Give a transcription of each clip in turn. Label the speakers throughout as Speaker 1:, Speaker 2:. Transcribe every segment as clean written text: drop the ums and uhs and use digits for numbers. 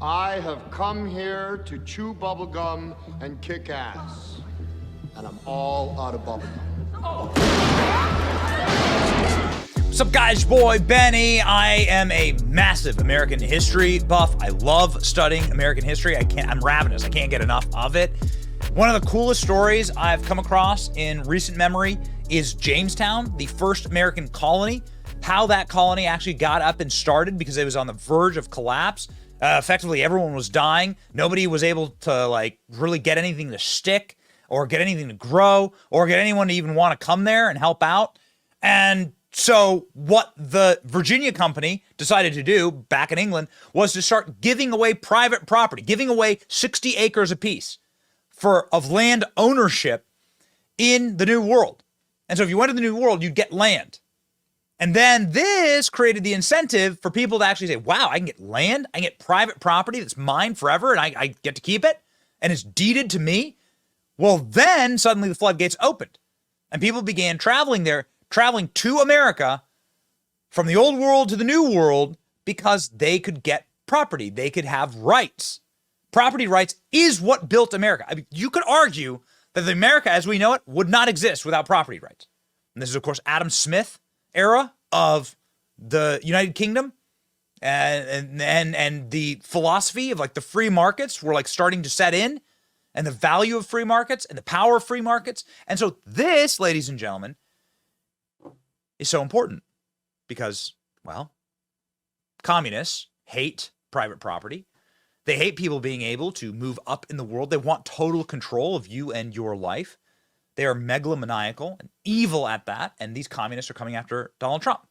Speaker 1: I have come here to chew bubblegum and kick ass. And I'm all out of bubblegum.
Speaker 2: What's up, guys? Your boy Benny. I am a massive American history buff. I love studying American history. I'm ravenous. I can't get enough of it. One of the coolest stories I've come across in recent memory is Jamestown, the first American colony. How that colony actually got up and started because it was on the verge of collapse. Effectively, everyone was dying. Nobody was able to really get anything to stick or get anything to grow or get anyone to even want to come there and help out. And so what the Virginia company decided to do back in England was to start giving away private property, giving away 60 acres apiece of land ownership in the New World. And so if you went to the New World, you'd get land. And then this created the incentive for people to actually say, wow, I can get land, I can get private property that's mine forever, and I get to keep it, and it's deeded to me. Well, then suddenly the floodgates opened, and people began traveling there, traveling to America from the old world to the new world because they could get property. They could have rights. Property rights is what built America. I mean, you could argue that the America as we know it would not exist without property rights. And this is, of course, Adam Smith era of the United Kingdom and the philosophy of the free markets were starting to set in, and the value of free markets and the power of free markets. And so this, ladies and gentlemen, is so important because, well, communists hate private property. They hate people being able to move up in the world. They want total control of you and your life. They are megalomaniacal and evil at that. And these communists are coming after Donald Trump.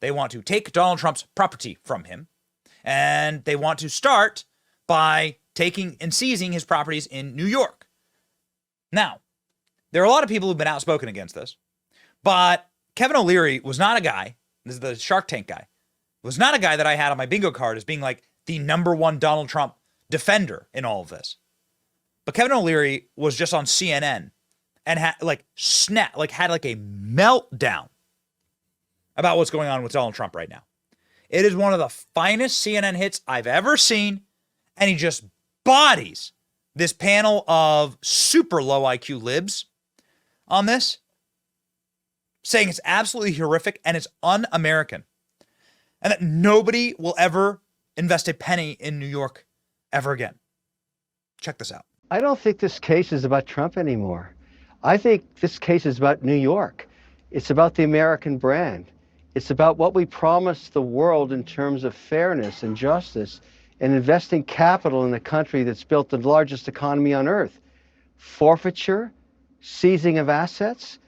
Speaker 2: They want to take Donald Trump's property from him. And they want to start by taking and seizing his properties in New York. Now, there are a lot of people who've been outspoken against this, but Kevin O'Leary was not a guy, this is the Shark Tank guy, was not a guy that I had on my bingo card as being the number one Donald Trump defender in all of this. But Kevin O'Leary was just on CNN and had had a meltdown about what's going on with Donald Trump right now. It is one of the finest CNN hits I've ever seen, and he just bodies this panel of super low IQ libs on this, saying it's absolutely horrific and it's un-American, and that nobody will ever invest a penny in New York ever again. Check this out.
Speaker 3: I don't think this case is about Trump anymore. I think this case is about New York. It's about the American brand. It's about what we promised the world in terms of fairness and justice and investing capital in a country that's built the largest economy on earth. Forfeiture, seizing of assets.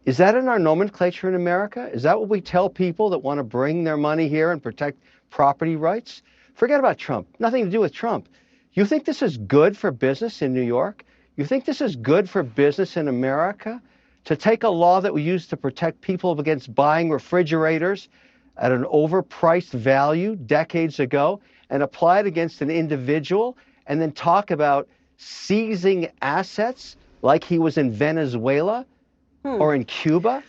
Speaker 3: Is that in our nomenclature in America? Is that what we tell people that want to bring their money here and protect property rights? Forget about Trump. Nothing to do with Trump. You think this is good for business in New York? You think this is good for business in America? To take a law that we used to protect people against buying refrigerators at an overpriced value decades ago and apply it against an individual and then talk about seizing assets like he was in Venezuela or in Cuba?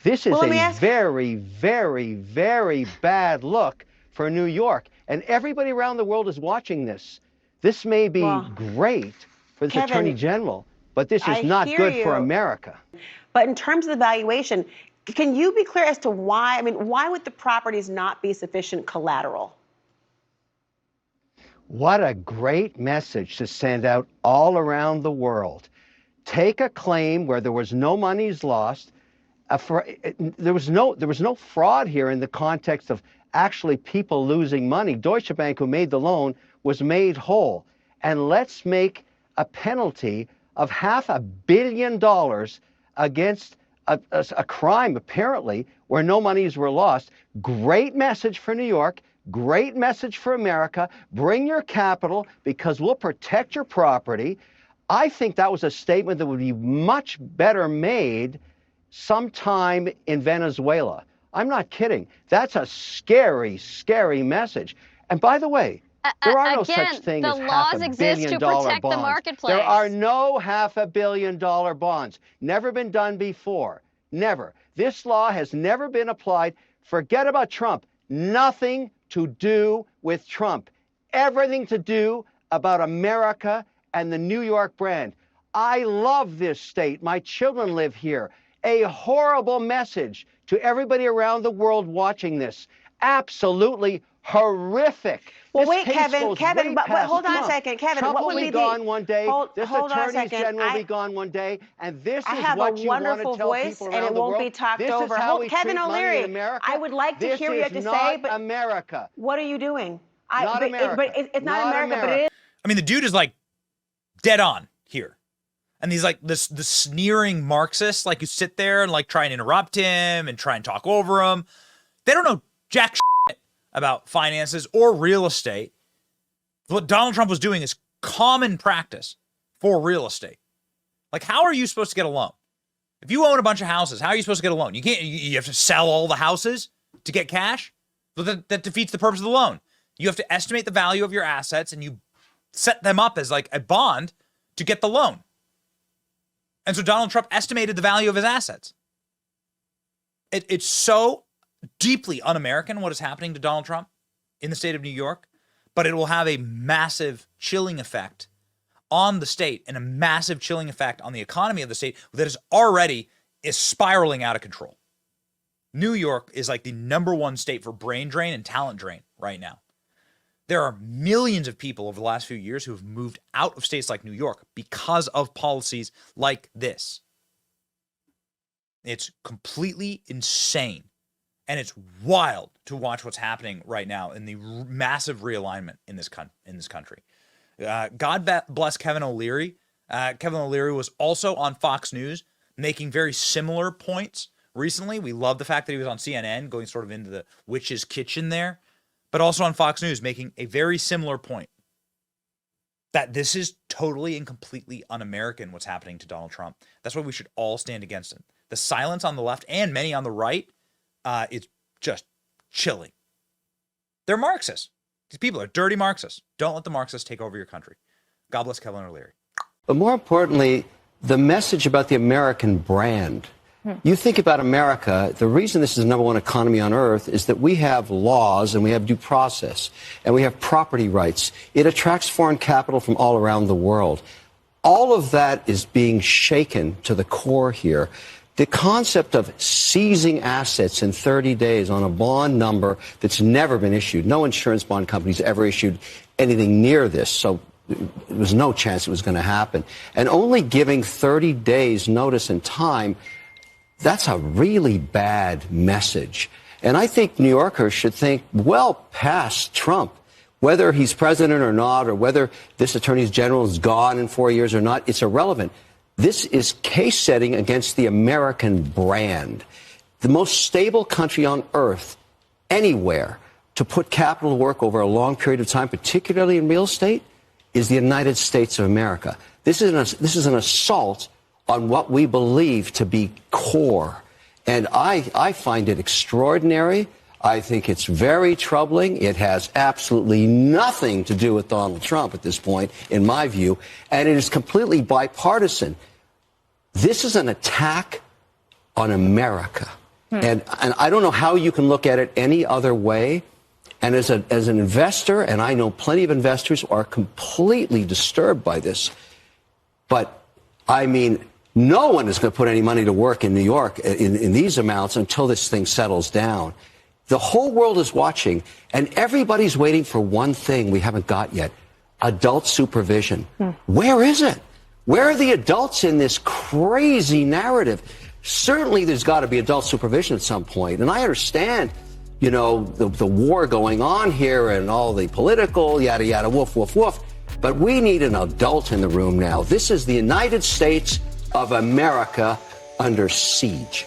Speaker 3: This is a very, very, very bad look for New York. And everybody around the world is watching this. This may be great for the Attorney General, but this is not good for America.
Speaker 4: But in terms of the valuation, can you be clear as to why? I mean, why would the properties not be sufficient collateral?
Speaker 3: What a great message to send out all around the world. Take a claim where there was no monies lost. There was no fraud here in the context of actually people losing money. Deutsche Bank, who made the loan, was made whole. And let's make a penalty of $500 million against a crime, apparently, where no monies were lost. Great message for New York. Great message for America. Bring your capital because we'll protect your property. I think that was a statement that would be much better made sometime in Venezuela. I'm not kidding. That's a scary, scary message. And by the way, there are no such thing as $500 million bonds. There are no $500 million bonds. Never been done before. Never. This law has never been applied. Forget about Trump. Nothing to do with Trump. everything to do about America and the New York brand. I love this state. My children live here. A horrible message to everybody around the world watching this. Absolutely horrific.
Speaker 4: Well,
Speaker 3: This
Speaker 4: wait,
Speaker 3: case
Speaker 4: Kevin,
Speaker 3: goes
Speaker 4: Kevin,
Speaker 3: way
Speaker 4: but
Speaker 3: past
Speaker 4: hold on a
Speaker 3: Trump.
Speaker 4: second, Kevin.
Speaker 3: Trump
Speaker 4: What
Speaker 3: will
Speaker 4: would
Speaker 3: be
Speaker 4: be
Speaker 3: gone one day. This
Speaker 4: hold on a
Speaker 3: attorney
Speaker 4: second.
Speaker 3: general will be gone one day, and this
Speaker 4: I
Speaker 3: is
Speaker 4: have
Speaker 3: what
Speaker 4: a
Speaker 3: you want to
Speaker 4: wonderful
Speaker 3: tell
Speaker 4: voice,
Speaker 3: people
Speaker 4: and
Speaker 3: around
Speaker 4: it
Speaker 3: the
Speaker 4: won't
Speaker 3: world.
Speaker 4: be talked
Speaker 3: This
Speaker 4: over.
Speaker 3: is how
Speaker 4: Hold,
Speaker 3: we
Speaker 4: Kevin
Speaker 3: treat money
Speaker 4: O'Leary,
Speaker 3: in America.
Speaker 4: I would like to hear what you have to say, but
Speaker 3: America.
Speaker 4: what are you doing?
Speaker 3: Not America.
Speaker 4: But it's not America, but it is.
Speaker 2: I mean, the dude is like dead on here. And he's like the sneering Marxist, like you sit there and like try and interrupt him and try and talk over him. They don't know jack shit about finances or real estate. What Donald Trump was doing is common practice for real estate. Like, how are you supposed to get a loan? If you own a bunch of houses, how are you supposed to get a loan? You can't. You have to sell all the houses to get cash. But that defeats the purpose of the loan. You have to estimate the value of your assets and you set them up as like a bond to get the loan. And so Donald Trump estimated the value of his assets. It's so deeply un-American what is happening to Donald Trump in the state of New York, but it will have a massive chilling effect on the state and a massive chilling effect on the economy of the state that is spiraling out of control. New York is like the #1 state for brain drain and talent drain right now. There are millions of people over the last few years who have moved out of states like New York because of policies like this. It's completely insane. And it's wild to watch what's happening right now in the massive realignment in this country. God bless Kevin O'Leary. Kevin O'Leary was also on Fox News making very similar points recently. We love the fact that he was on CNN going sort of into the witch's kitchen there, but also on Fox News making a very similar point that this is totally and completely un-American what's happening to Donald Trump. That's why we should all stand against him. The silence on the left and many on the right, it's just chilling. They're Marxists. These people are dirty Marxists. Don't let the Marxists take over your country. God bless Kevin O'Leary.
Speaker 3: But more importantly, the message about the American brand. You think about America, the reason this is the #1 economy on earth is that we have laws and we have due process and we have property rights. It attracts foreign capital from all around the world. All of that is being shaken to the core here. The concept of seizing assets in 30 days on a bond number that's never been issued. No insurance bond company's ever issued anything near this, so there was no chance it was going to happen. And only giving 30 days notice and time, that's a really bad message. And I think New Yorkers should think well past Trump. Whether he's president or not, or whether this attorney general is gone in 4 years or not, it's irrelevant. This is case setting against the American brand. The most stable country on earth, anywhere, to put capital to work over a long period of time, particularly in real estate, is the United States of America. This is an assault on what we believe to be core. And I find it extraordinary. I think it's very troubling. It has absolutely nothing to do with Donald Trump at this point, in my view. And it is completely bipartisan. This is an attack on America. And I don't know how you can look at it any other way. And as an investor, and I know plenty of investors who are completely disturbed by this. But, I mean, no one is going to put any money to work in New York in these amounts until this thing settles down. The whole world is watching, and everybody's waiting for one thing we haven't got yet: adult supervision. Where is it? Where are the adults in this crazy narrative? Certainly there's got to be adult supervision at some point. And I understand, you know, the war going on here and all the political yada, yada, woof, woof, woof. But we need an adult in the room now. This is the United States of America under siege.